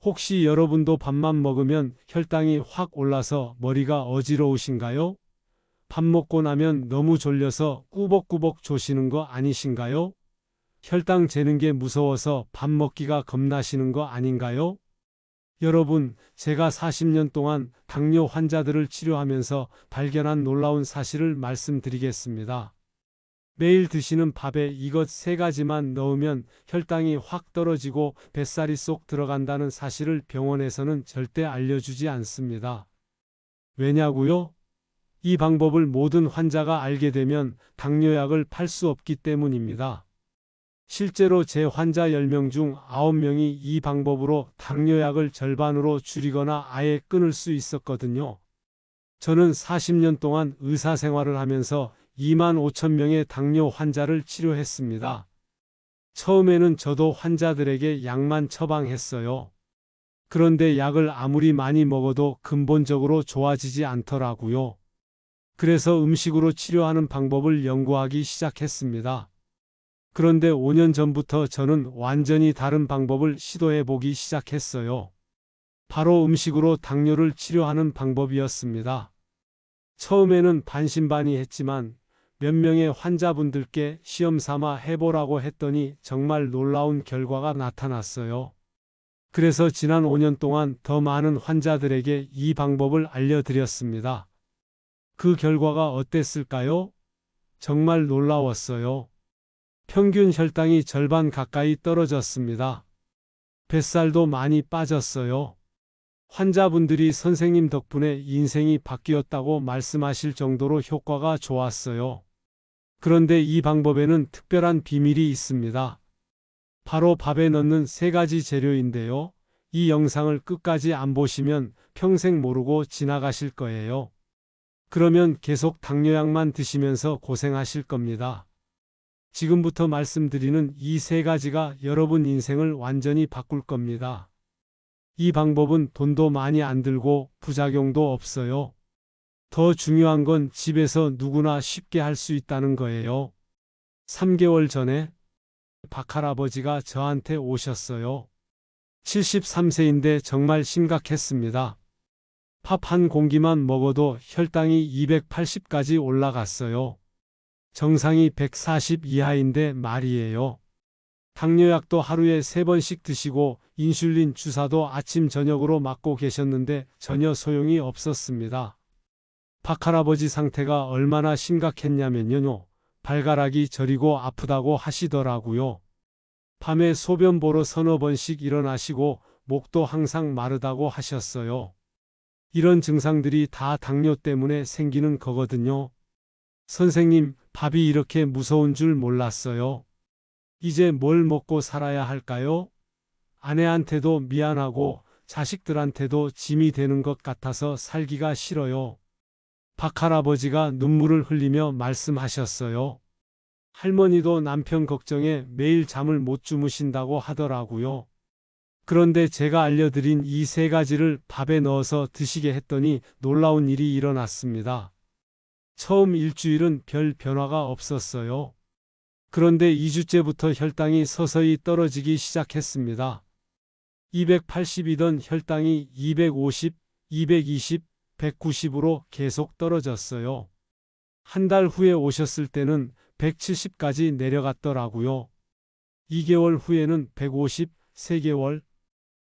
혹시 여러분도 밥만 먹으면 혈당이 확 올라서 머리가 어지러우신가요? 밥 먹고 나면 너무 졸려서 꾸벅꾸벅 조시는 거 아니신가요? 혈당 재는 게 무서워서 밥 먹기가 겁나시는 거 아닌가요? 여러분, 제가 40년 동안 당뇨 환자들을 치료하면서 발견한 놀라운 사실을 말씀드리겠습니다. 매일 드시는 밥에 이것 세 가지만 넣으면 혈당이 확 떨어지고 뱃살이 쏙 들어간다는 사실을 병원에서는 절대 알려주지 않습니다. 왜냐고요? 이 방법을 모든 환자가 알게 되면 당뇨약을 팔 수 없기 때문입니다. 실제로 제 환자 10명 중 9명이 이 방법으로 당뇨약을 절반으로 줄이거나 아예 끊을 수 있었거든요. 저는 40년 동안 의사 생활을 하면서 2만 5천 명의 당뇨 환자를 치료했습니다. 처음에는 저도 환자들에게 약만 처방했어요. 그런데 약을 아무리 많이 먹어도 근본적으로 좋아지지 않더라고요. 그래서 음식으로 치료하는 방법을 연구하기 시작했습니다. 그런데 5년 전부터 저는 완전히 다른 방법을 시도해 보기 시작했어요. 바로 음식으로 당뇨를 치료하는 방법이었습니다. 처음에는 반신반의했지만 몇 명의 환자분들께 시험 삼아 해보라고 했더니 정말 놀라운 결과가 나타났어요. 그래서 지난 5년 동안 더 많은 환자들에게 이 방법을 알려드렸습니다. 그 결과가 어땠을까요? 정말 놀라웠어요. 평균 혈당이 절반 가까이 떨어졌습니다. 뱃살도 많이 빠졌어요. 환자분들이 선생님 덕분에 인생이 바뀌었다고 말씀하실 정도로 효과가 좋았어요. 그런데 이 방법에는 특별한 비밀이 있습니다. 바로 밥에 넣는 세 가지 재료인데요. 이 영상을 끝까지 안 보시면 평생 모르고 지나가실 거예요. 그러면 계속 당뇨약만 드시면서 고생하실 겁니다. 지금부터 말씀드리는 이 세 가지가 여러분 인생을 완전히 바꿀 겁니다. 이 방법은 돈도 많이 안 들고 부작용도 없어요. 더 중요한 건 집에서 누구나 쉽게 할 수 있다는 거예요. 3개월 전에 박할아버지가 저한테 오셨어요. 73세인데 정말 심각했습니다. 밥 한 공기만 먹어도 혈당이 280까지 올라갔어요. 정상이 140 이하인데 말이에요. 당뇨약도 하루에 3번씩 드시고 인슐린 주사도 아침 저녁으로 맞고 계셨는데 전혀 소용이 없었습니다. 박할아버지 상태가 얼마나 심각했냐면요. 발가락이 저리고 아프다고 하시더라고요. 밤에 소변 보러 서너 번씩 일어나시고 목도 항상 마르다고 하셨어요. 이런 증상들이 다 당뇨 때문에 생기는 거거든요. 선생님, 밥이 이렇게 무서운 줄 몰랐어요. 이제 뭘 먹고 살아야 할까요? 아내한테도 미안하고 자식들한테도 짐이 되는 것 같아서 살기가 싫어요. 박할아버지가 눈물을 흘리며 말씀하셨어요. 할머니도 남편 걱정에 매일 잠을 못 주무신다고 하더라고요. 그런데 제가 알려드린 이 세 가지를 밥에 넣어서 드시게 했더니 놀라운 일이 일어났습니다. 처음 일주일은 별 변화가 없었어요. 그런데 2주째부터 혈당이 서서히 떨어지기 시작했습니다. 280이던 혈당이 250, 220, 190으로 계속 떨어졌어요. 한 달 후에 오셨을 때는 170까지 내려갔더라고요. 2개월 후에는 150, 3개월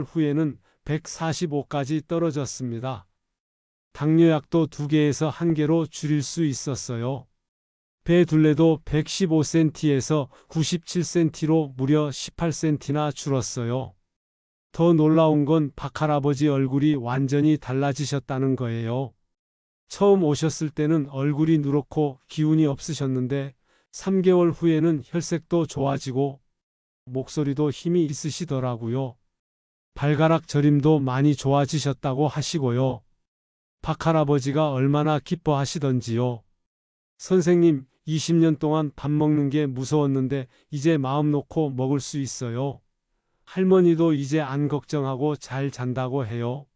후에는 145까지 떨어졌습니다. 당뇨약도 2개에서 1개로 줄일 수 있었어요. 배 둘레도 115cm에서 97cm로 무려 18cm나 줄었어요. 더 놀라운 건 박할아버지 얼굴이 완전히 달라지셨다는 거예요. 처음 오셨을 때는 얼굴이 누렇고 기운이 없으셨는데 3개월 후에는 혈색도 좋아지고 목소리도 힘이 있으시더라고요. 발가락 저림도 많이 좋아지셨다고 하시고요. 박할아버지가 얼마나 기뻐하시던지요. 선생님, 20년 동안 밥 먹는 게 무서웠는데 이제 마음 놓고 먹을 수 있어요. 할머니도 이제 안 걱정하고 잘 잔다고 해요.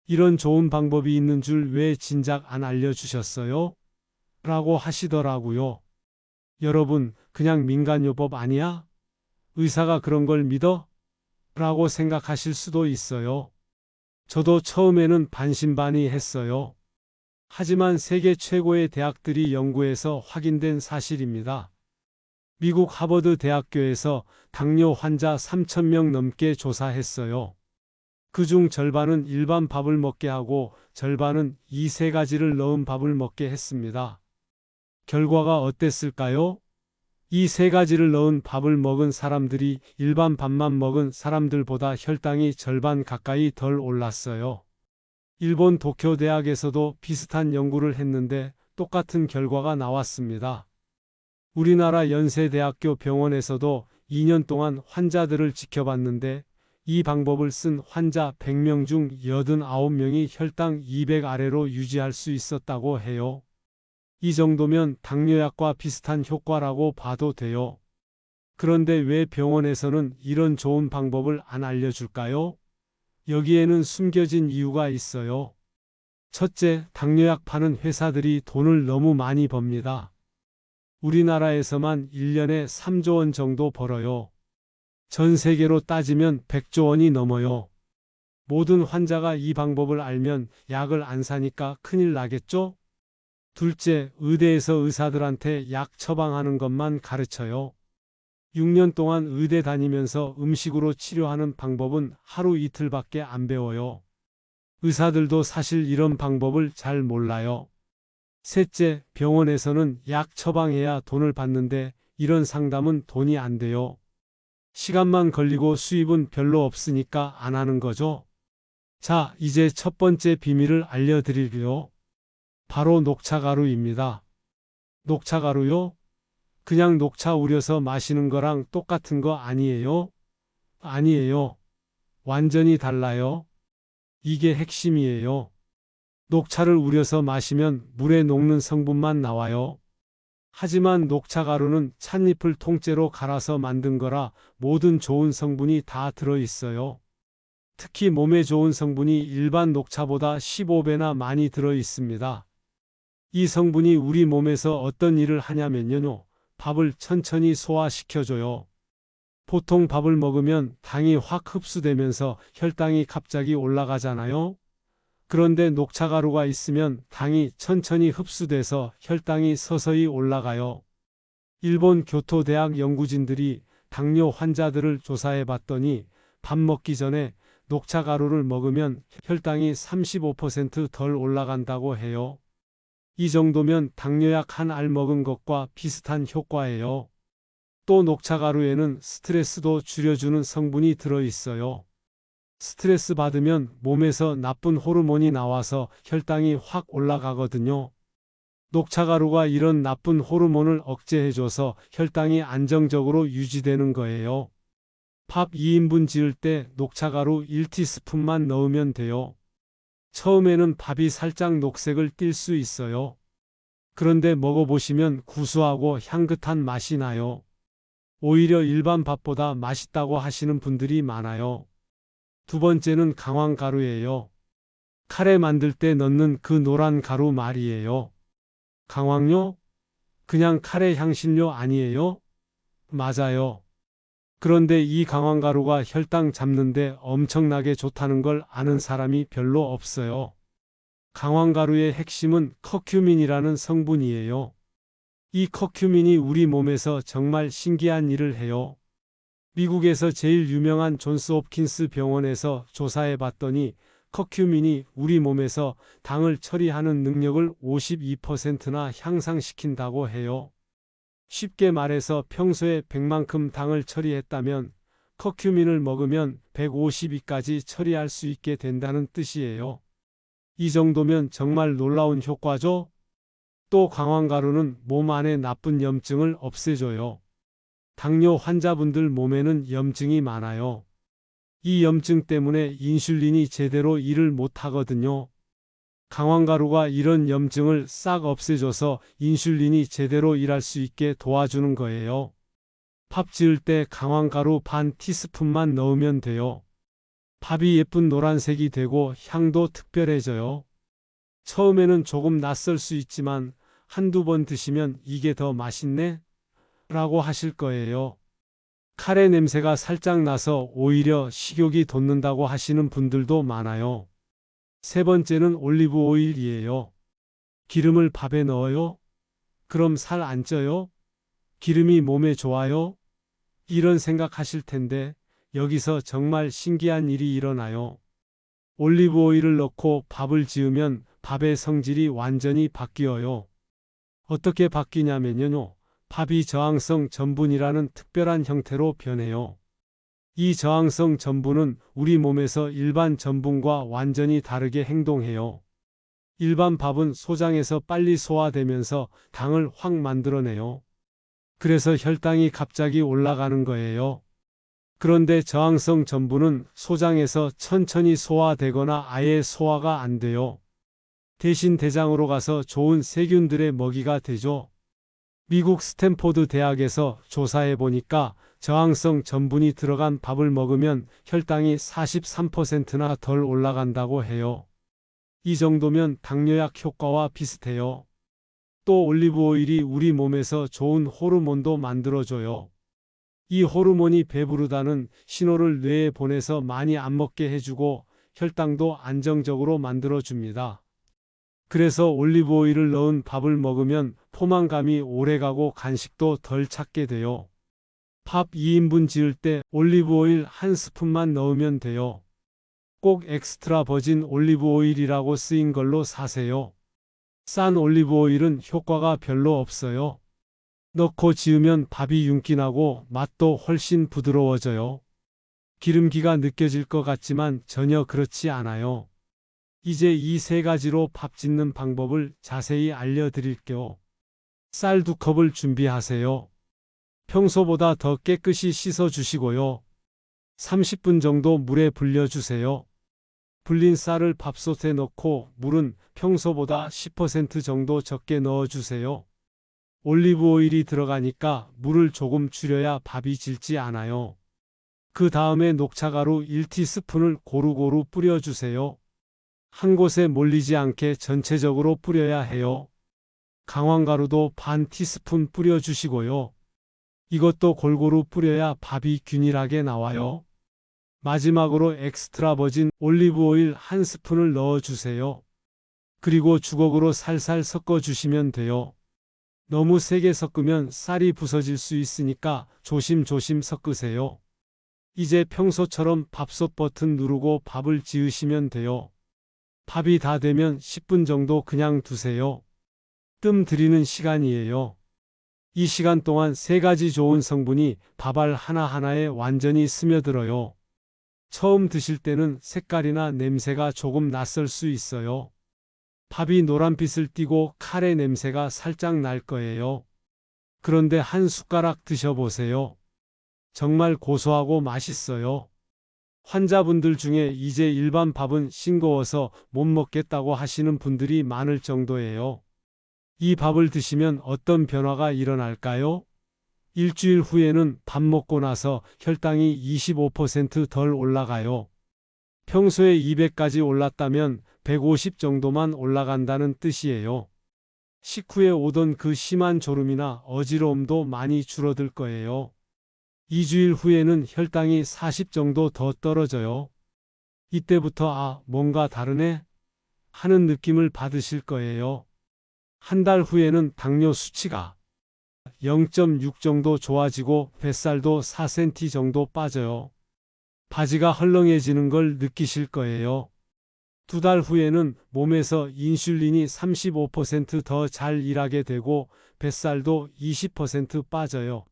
이런 좋은 방법이 있는 줄 왜 진작 안 알려주셨어요? 라고 하시더라고요. 여러분, 그냥 민간요법 아니야? 의사가 그런 걸 믿어? 라고 생각하실 수도 있어요. 저도 처음에는 반신반의했어요. 하지만 세계 최고의 대학들이 연구해서 확인된 사실입니다. 미국 하버드 대학교에서 당뇨 환자 3,000명 넘게 조사했어요. 그중 절반은 일반 밥을 먹게 하고 절반은 이 세 가지를 넣은 밥을 먹게 했습니다. 결과가 어땠을까요? 이 세 가지를 넣은 밥을 먹은 사람들이 일반 밥만 먹은 사람들보다 혈당이 절반 가까이 덜 올랐어요. 일본 도쿄 대학에서도 비슷한 연구를 했는데 똑같은 결과가 나왔습니다. 우리나라 연세대학교 병원에서도 2년 동안 환자들을 지켜봤는데 이 방법을 쓴 환자 100명 중 89명이 혈당 200 아래로 유지할 수 있었다고 해요. 이 정도면 당뇨약과 비슷한 효과라고 봐도 돼요. 그런데 왜 병원에서는 이런 좋은 방법을 안 알려줄까요? 여기에는 숨겨진 이유가 있어요. 첫째, 당뇨약 파는 회사들이 돈을 너무 많이 법니다. 우리나라에서만 1년에 3조 원 정도 벌어요. 전 세계로 따지면 100조 원이 넘어요. 모든 환자가 이 방법을 알면 약을 안 사니까 큰일 나겠죠? 둘째, 의대에서 의사들한테 약 처방하는 것만 가르쳐요. 6년 동안 의대 다니면서 음식으로 치료하는 방법은 하루 이틀밖에 안 배워요. 의사들도 사실 이런 방법을 잘 몰라요. 셋째, 병원에서는 약 처방해야 돈을 받는데 이런 상담은 돈이 안 돼요. 시간만 걸리고 수입은 별로 없으니까 안 하는 거죠. 자, 이제 첫 번째 비밀을 알려드릴게요. 바로 녹차가루입니다. 녹차가루요? 그냥 녹차 우려서 마시는 거랑 똑같은 거 아니에요? 아니에요. 완전히 달라요. 이게 핵심이에요. 녹차를 우려서 마시면 물에 녹는 성분만 나와요. 하지만 녹차가루는 찻잎을 통째로 갈아서 만든 거라 모든 좋은 성분이 다 들어있어요. 특히 몸에 좋은 성분이 일반 녹차보다 15배나 많이 들어있습니다. 이 성분이 우리 몸에서 어떤 일을 하냐면요. 밥을 천천히 소화시켜줘요. 보통 밥을 먹으면 당이 확 흡수되면서 혈당이 갑자기 올라가잖아요. 그런데 녹차가루가 있으면 당이 천천히 흡수돼서 혈당이 서서히 올라가요. 일본 교토대학 연구진들이 당뇨 환자들을 조사해 봤더니 밥 먹기 전에 녹차가루를 먹으면 혈당이 35%덜 올라간다고 해요. 이 정도면 당뇨약 한 알 먹은 것과 비슷한 효과예요. 또 녹차가루에는 스트레스도 줄여주는 성분이 들어있어요. 스트레스 받으면 몸에서 나쁜 호르몬이 나와서 혈당이 확 올라가거든요. 녹차가루가 이런 나쁜 호르몬을 억제해줘서 혈당이 안정적으로 유지되는 거예요. 밥 2인분 지을 때 녹차가루 1티스푼만 넣으면 돼요. 처음에는 밥이 살짝 녹색을 띨 수 있어요. 그런데 먹어보시면 구수하고 향긋한 맛이 나요. 오히려 일반 밥보다 맛있다고 하시는 분들이 많아요. 두 번째는 강황가루예요. 카레 만들 때 넣는 그 노란 가루 말이에요. 강황요? 그냥 카레 향신료 아니에요? 맞아요. 그런데 이 강황가루가 혈당 잡는데 엄청나게 좋다는 걸 아는 사람이 별로 없어요. 강황가루의 핵심은 커큐민이라는 성분이에요. 이 커큐민이 우리 몸에서 정말 신기한 일을 해요. 미국에서 제일 유명한 존스 홉킨스 병원에서 조사해 봤더니 커큐민이 우리 몸에서 당을 처리하는 능력을 52%나 향상시킨다고 해요. 쉽게 말해서 평소에 100만큼 당을 처리했다면 커큐민을 먹으면 152까지 처리할 수 있게 된다는 뜻이에요. 이 정도면 정말 놀라운 효과죠? 또 강황가루는 몸 안의 나쁜 염증을 없애줘요. 당뇨 환자분들 몸에는 염증이 많아요. 이 염증 때문에 인슐린이 제대로 일을 못하거든요. 강황가루가 이런 염증을 싹 없애줘서 인슐린이 제대로 일할 수 있게 도와주는 거예요. 밥 지을 때 강황가루 반 티스푼만 넣으면 돼요. 밥이 예쁜 노란색이 되고 향도 특별해져요. 처음에는 조금 낯설 수 있지만 한두 번 드시면 이게 더 맛있네? 라고 하실 거예요. 카레 냄새가 살짝 나서 오히려 식욕이 돋는다고 하시는 분들도 많아요. 세 번째는 올리브 오일이에요. 기름을 밥에 넣어요? 그럼 살 안 쪄요? 기름이 몸에 좋아요? 이런 생각하실 텐데 여기서 정말 신기한 일이 일어나요. 올리브 오일을 넣고 밥을 지으면 밥의 성질이 완전히 바뀌어요. 어떻게 바뀌냐면요. 밥이 저항성 전분이라는 특별한 형태로 변해요. 이 저항성 전분은 우리 몸에서 일반 전분과 완전히 다르게 행동해요. 일반 밥은 소장에서 빨리 소화되면서 당을 확 만들어내요. 그래서 혈당이 갑자기 올라가는 거예요. 그런데 저항성 전분은 소장에서 천천히 소화되거나 아예 소화가 안 돼요. 대신 대장으로 가서 좋은 세균들의 먹이가 되죠. 미국 스탠포드 대학에서 조사해 보니까 저항성 전분이 들어간 밥을 먹으면 혈당이 43%나 덜 올라간다고 해요. 이 정도면 당뇨약 효과와 비슷해요. 또 올리브 오일이 우리 몸에서 좋은 호르몬도 만들어줘요. 이 호르몬이 배부르다는 신호를 뇌에 보내서 많이 안 먹게 해주고 혈당도 안정적으로 만들어줍니다. 그래서 올리브 오일을 넣은 밥을 먹으면 포만감이 오래가고 간식도 덜 찾게 돼요. 밥 2인분 지을 때 올리브 오일 1스푼만 넣으면 돼요. 꼭 엑스트라 버진 올리브 오일이라고 쓰인 걸로 사세요. 싼 올리브 오일은 효과가 별로 없어요. 넣고 지으면 밥이 윤기나고 맛도 훨씬 부드러워져요. 기름기가 느껴질 것 같지만 전혀 그렇지 않아요. 이제 이 세 가지로 밥 짓는 방법을 자세히 알려드릴게요. 쌀 2컵을 준비하세요. 평소보다 더 깨끗이 씻어 주시고요. 30분 정도 물에 불려주세요. 불린 쌀을 밥솥에 넣고 물은 평소보다 10% 정도 적게 넣어주세요. 올리브 오일이 들어가니까 물을 조금 줄여야 밥이 질지 않아요. 그 다음에 녹차가루 1티스푼을 고루고루 뿌려주세요. 한 곳에 몰리지 않게 전체적으로 뿌려야 해요. 강황가루도 반 티스푼 뿌려주시고요. 이것도 골고루 뿌려야 밥이 균일하게 나와요. 마지막으로 엑스트라 버진 올리브 오일 1스푼을 넣어주세요. 그리고 주걱으로 살살 섞어주시면 돼요. 너무 세게 섞으면 쌀이 부서질 수 있으니까 조심조심 섞으세요. 이제 평소처럼 밥솥 버튼 누르고 밥을 지으시면 돼요. 밥이 다 되면 10분 정도 그냥 두세요. 뜸 들이는 시간이에요. 이 시간 동안 세 가지 좋은 성분이 밥알 하나하나에 완전히 스며들어요. 처음 드실 때는 색깔이나 냄새가 조금 낯설 수 있어요. 밥이 노란빛을 띠고 카레 냄새가 살짝 날 거예요. 그런데 한 숟가락 드셔보세요. 정말 고소하고 맛있어요. 환자분들 중에 이제 일반 밥은 싱거워서 못 먹겠다고 하시는 분들이 많을 정도예요. 이 밥을 드시면 어떤 변화가 일어날까요? 일주일 후에는 밥 먹고 나서 혈당이 25%덜 올라가요. 평소에 200까지 올랐다면 150 정도만 올라간다는 뜻이에요. 식후에 오던 그 심한 졸음이나 어지러움도 많이 줄어들 거예요. 2주일 후에는 혈당이 40 정도 더 떨어져요. 이때부터 뭔가 다르네? 하는 느낌을 받으실 거예요. 한 달 후에는 당뇨 수치가 0.6 정도 좋아지고 뱃살도 4cm 정도 빠져요. 바지가 헐렁해지는 걸 느끼실 거예요. 2달 후에는 몸에서 인슐린이 35%더 잘 일하게 되고 뱃살도 20% 빠져요.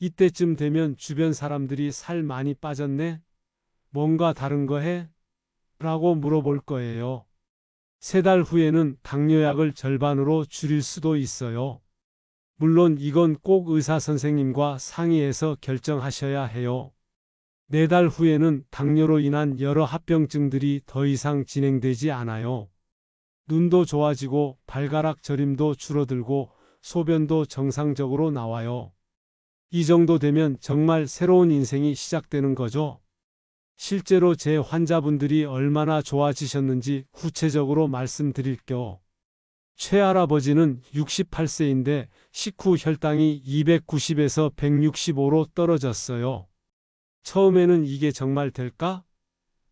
이때쯤 되면 주변 사람들이 살 많이 빠졌네? 뭔가 다른 거 해? 라고 물어볼 거예요. 3달 후에는 당뇨약을 절반으로 줄일 수도 있어요. 물론 이건 꼭 의사 선생님과 상의해서 결정하셔야 해요. 4달 후에는 당뇨로 인한 여러 합병증들이 더 이상 진행되지 않아요. 눈도 좋아지고 발가락 저림도 줄어들고 소변도 정상적으로 나와요. 이 정도 되면 정말 새로운 인생이 시작되는 거죠. 실제로 제 환자분들이 얼마나 좋아지셨는지 구체적으로 말씀드릴게요. 최할아버지는 68세인데 식후 혈당이 290에서 165로 떨어졌어요. 처음에는 이게 정말 될까?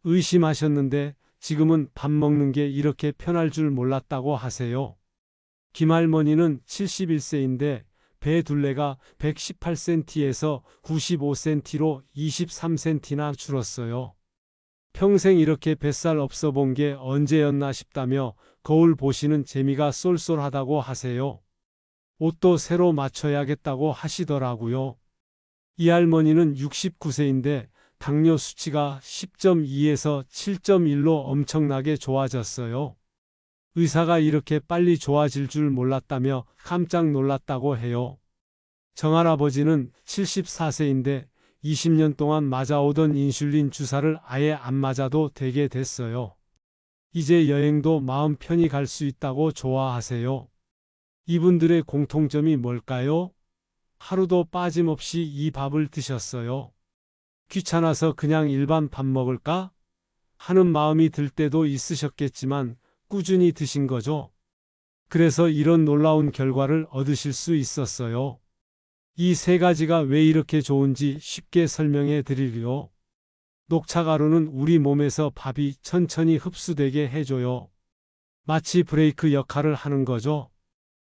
의심하셨는데 지금은 밥 먹는 게 이렇게 편할 줄 몰랐다고 하세요. 김할머니는 71세인데 배 둘레가 118cm에서 95cm로 23cm나 줄었어요. 평생 이렇게 뱃살 없어 본 게 언제였나 싶다며 거울 보시는 재미가 쏠쏠하다고 하세요. 옷도 새로 맞춰야겠다고 하시더라고요. 이 할머니는 69세인데 당뇨 수치가 10.2에서 7.1로 엄청나게 좋아졌어요. 의사가 이렇게 빨리 좋아질 줄 몰랐다며 깜짝 놀랐다고 해요. 정할아버지는 74세인데 20년 동안 맞아오던 인슐린 주사를 아예 안 맞아도 되게 됐어요. 이제 여행도 마음 편히 갈 수 있다고 좋아하세요. 이분들의 공통점이 뭘까요? 하루도 빠짐없이 이 밥을 드셨어요. 귀찮아서 그냥 일반 밥 먹을까? 하는 마음이 들 때도 있으셨겠지만 꾸준히 드신 거죠. 그래서 이런 놀라운 결과를 얻으실 수 있었어요. 이 세 가지가 왜 이렇게 좋은지 쉽게 설명해 드리려. 녹차가루는 우리 몸에서 밥이 천천히 흡수되게 해줘요. 마치 브레이크 역할을 하는 거죠.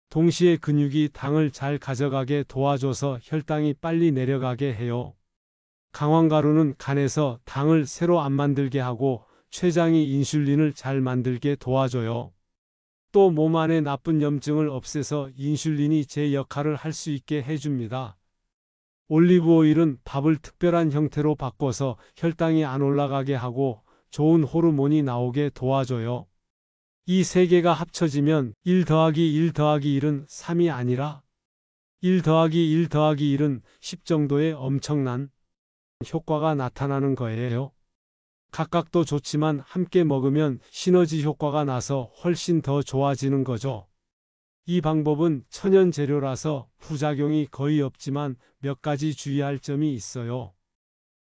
동시에 근육이 당을 잘 가져가게 도와줘서 혈당이 빨리 내려가게 해요. 강황가루는 간에서 당을 새로 안 만들게 하고 췌장이 인슐린을 잘 만들게 도와줘요. 또 몸 안의 나쁜 염증을 없애서 인슐린이 제 역할을 할 수 있게 해줍니다. 올리브 오일은 밥을 특별한 형태로 바꿔서 혈당이 안 올라가게 하고 좋은 호르몬이 나오게 도와줘요. 이 세 개가 합쳐지면 1 더하기 1 더하기 1은 3이 아니라 1 더하기 1 더하기 1은 10 정도의 엄청난 효과가 나타나는 거예요. 각각도 좋지만 함께 먹으면 시너지 효과가 나서 훨씬 더 좋아지는 거죠. 이 방법은 천연 재료라서 부작용이 거의 없지만 몇 가지 주의할 점이 있어요.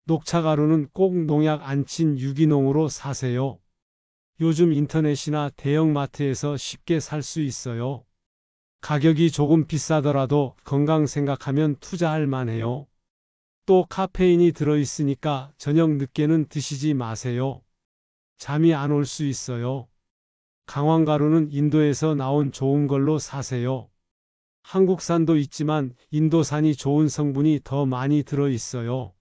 녹차가루는 꼭 농약 안 친 유기농으로 사세요. 요즘 인터넷이나 대형마트에서 쉽게 살 수 있어요. 가격이 조금 비싸더라도 건강 생각하면 투자할 만해요. 또 카페인이 들어있으니까 저녁 늦게는 드시지 마세요. 잠이 안 올 수 있어요. 강황가루는 인도에서 나온 좋은 걸로 사세요. 한국산도 있지만 인도산이 좋은 성분이 더 많이 들어있어요.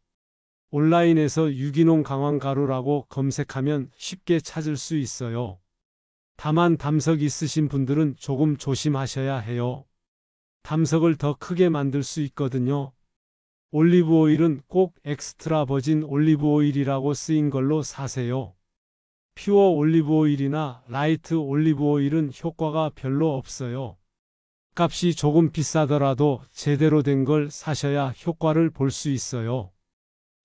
온라인에서 유기농 강황가루라고 검색하면 쉽게 찾을 수 있어요. 다만 담석 있으신 분들은 조금 조심하셔야 해요. 담석을 더 크게 만들 수 있거든요. 올리브 오일은 꼭 엑스트라 버진 올리브 오일이라고 쓰인 걸로 사세요. 퓨어 올리브 오일이나 라이트 올리브 오일은 효과가 별로 없어요. 값이 조금 비싸더라도 제대로 된 걸 사셔야 효과를 볼 수 있어요.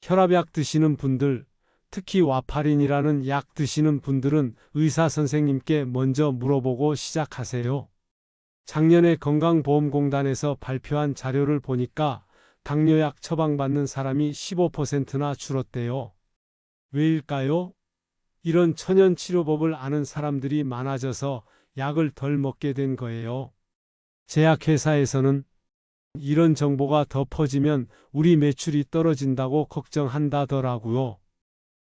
혈압약 드시는 분들, 특히 와파린이라는 약 드시는 분들은 의사 선생님께 먼저 물어보고 시작하세요. 작년에 건강보험공단에서 발표한 자료를 보니까 당뇨약 처방받는 사람이 15%나 줄었대요. 왜일까요? 이런 천연 치료법을 아는 사람들이 많아져서 약을 덜 먹게 된 거예요. 제약회사에서는 이런 정보가 더 퍼지면 우리 매출이 떨어진다고 걱정한다더라고요.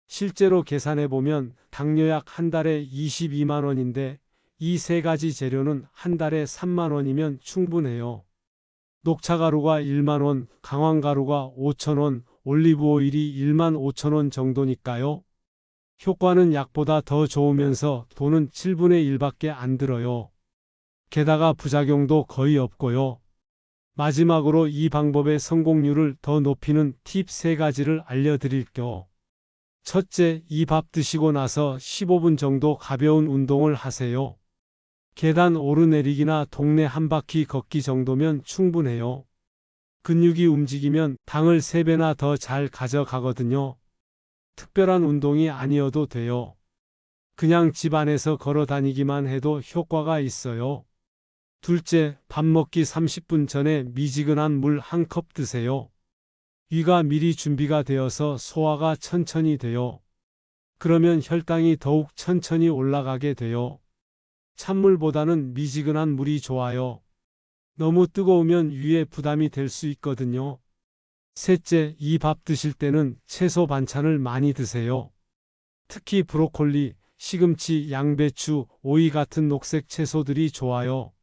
실제로 계산해보면 당뇨약 한 달에 22만 원인데 이 세 가지 재료는 한 달에 3만 원이면 충분해요. 녹차가루가 1만 원, 강황가루가 5천 원, 올리브 오일이 1만 5천 원 정도니까요. 효과는 약보다 더 좋으면서 돈은 7분의 1밖에 안 들어요. 게다가 부작용도 거의 없고요. 마지막으로 이 방법의 성공률을 더 높이는 팁 3가지를 알려드릴게요. 첫째, 이 밥 드시고 나서 15분 정도 가벼운 운동을 하세요. 계단 오르내리기나 동네 한 바퀴 걷기 정도면 충분해요. 근육이 움직이면 당을 3배나 더 잘 가져가거든요. 특별한 운동이 아니어도 돼요. 그냥 집 안에서 걸어 다니기만 해도 효과가 있어요. 둘째, 밥 먹기 30분 전에 미지근한 물 1컵 드세요. 위가 미리 준비가 되어서 소화가 천천히 돼요. 그러면 혈당이 더욱 천천히 올라가게 돼요. 찬물보다는 미지근한 물이 좋아요. 너무 뜨거우면 위에 부담이 될 수 있거든요. 셋째, 이 밥 드실 때는 채소 반찬을 많이 드세요. 특히 브로콜리, 시금치, 양배추, 오이 같은 녹색 채소들이 좋아요.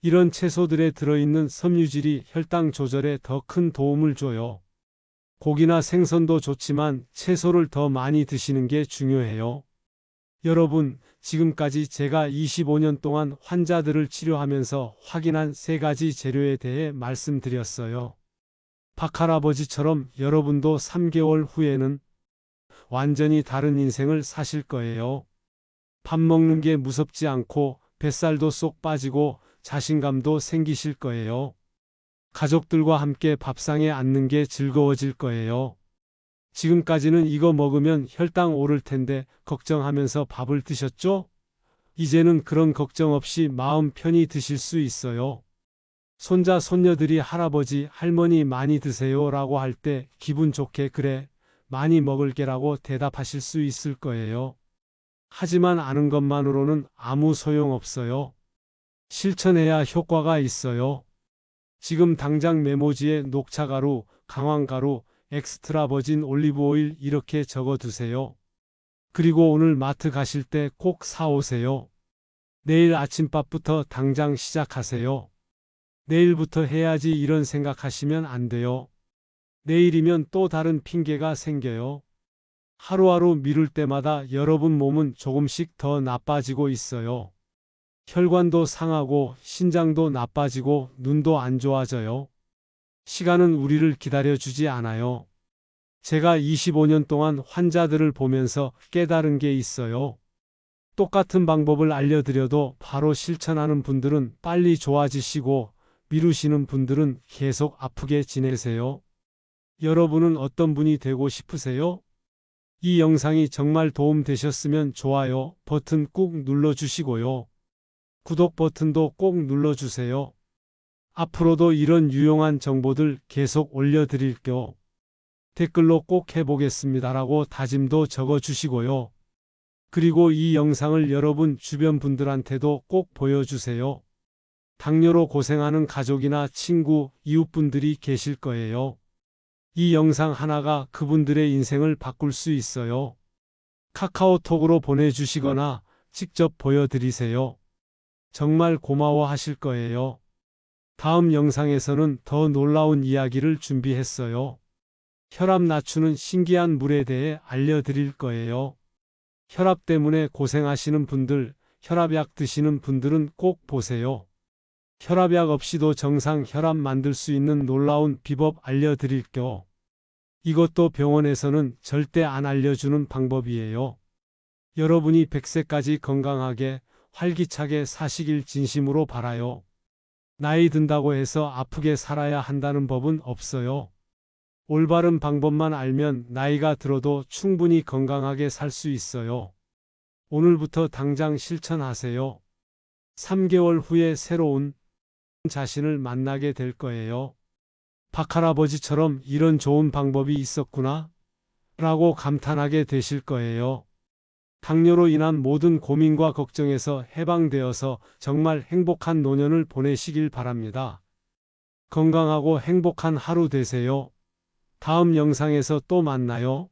이런 채소들에 들어있는 섬유질이 혈당 조절에 더 큰 도움을 줘요. 고기나 생선도 좋지만 채소를 더 많이 드시는 게 중요해요. 여러분, 지금까지 제가 25년 동안 환자들을 치료하면서 확인한 3가지 재료에 대해 말씀드렸어요. 박할아버지처럼 여러분도 3개월 후에는 완전히 다른 인생을 사실 거예요. 밥 먹는 게 무섭지 않고 뱃살도 쏙 빠지고 자신감도 생기실 거예요. 가족들과 함께 밥상에 앉는 게 즐거워질 거예요. 지금까지는 이거 먹으면 혈당 오를 텐데 걱정하면서 밥을 드셨죠? 이제는 그런 걱정 없이 마음 편히 드실 수 있어요. 손자, 손녀들이 할아버지, 할머니 많이 드세요 라고 할 때 기분 좋게 그래, 많이 먹을게라고 대답하실 수 있을 거예요. 하지만 아는 것만으로는 아무 소용 없어요. 실천해야 효과가 있어요. 지금 당장 메모지에 녹차가루, 강황가루, 엑스트라 버진 올리브 오일 이렇게 적어 두세요. 그리고 오늘 마트 가실 때 꼭 사오세요. 내일 아침밥부터 당장 시작하세요. 내일부터 해야지 이런 생각하시면 안 돼요. 내일이면 또 다른 핑계가 생겨요. 하루하루 미룰 때마다 여러분 몸은 조금씩 더 나빠지고 있어요. 혈관도 상하고 신장도 나빠지고 눈도 안 좋아져요. 시간은 우리를 기다려주지 않아요. 제가 25년 동안 환자들을 보면서 깨달은 게 있어요. 똑같은 방법을 알려드려도 바로 실천하는 분들은 빨리 좋아지시고 미루시는 분들은 계속 아프게 지내세요. 여러분은 어떤 분이 되고 싶으세요? 이 영상이 정말 도움 되셨으면 좋아요 버튼 꾹 눌러주시고요. 구독 버튼도 꼭 눌러주세요. 앞으로도 이런 유용한 정보들 계속 올려드릴게요. 댓글로 꼭 해보겠습니다라고 다짐도 적어주시고요. 그리고 이 영상을 여러분 주변 분들한테도 꼭 보여주세요. 당뇨로 고생하는 가족이나 친구, 이웃분들이 계실 거예요. 이 영상 하나가 그분들의 인생을 바꿀 수 있어요. 카카오톡으로 보내주시거나 직접 보여드리세요. 정말 고마워하실 거예요. 다음 영상에서는 더 놀라운 이야기를 준비했어요. 혈압 낮추는 신기한 물에 대해 알려드릴 거예요. 혈압 때문에 고생하시는 분들, 혈압약 드시는 분들은 꼭 보세요. 혈압약 없이도 정상 혈압 만들 수 있는 놀라운 비법 알려드릴게요. 이것도 병원에서는 절대 안 알려주는 방법이에요. 여러분이 100세까지 건강하게 활기차게 사시길 진심으로 바라요. 나이 든다고 해서 아프게 살아야 한다는 법은 없어요. 올바른 방법만 알면 나이가 들어도 충분히 건강하게 살 수 있어요. 오늘부터 당장 실천하세요. 3개월 후에 새로운 자신을 만나게 될 거예요. 박할아버지처럼 이런 좋은 방법이 있었구나 라고 감탄하게 되실 거예요. 당뇨로 인한 모든 고민과 걱정에서 해방되어서 정말 행복한 노년을 보내시길 바랍니다. 건강하고 행복한 하루 되세요. 다음 영상에서 또 만나요.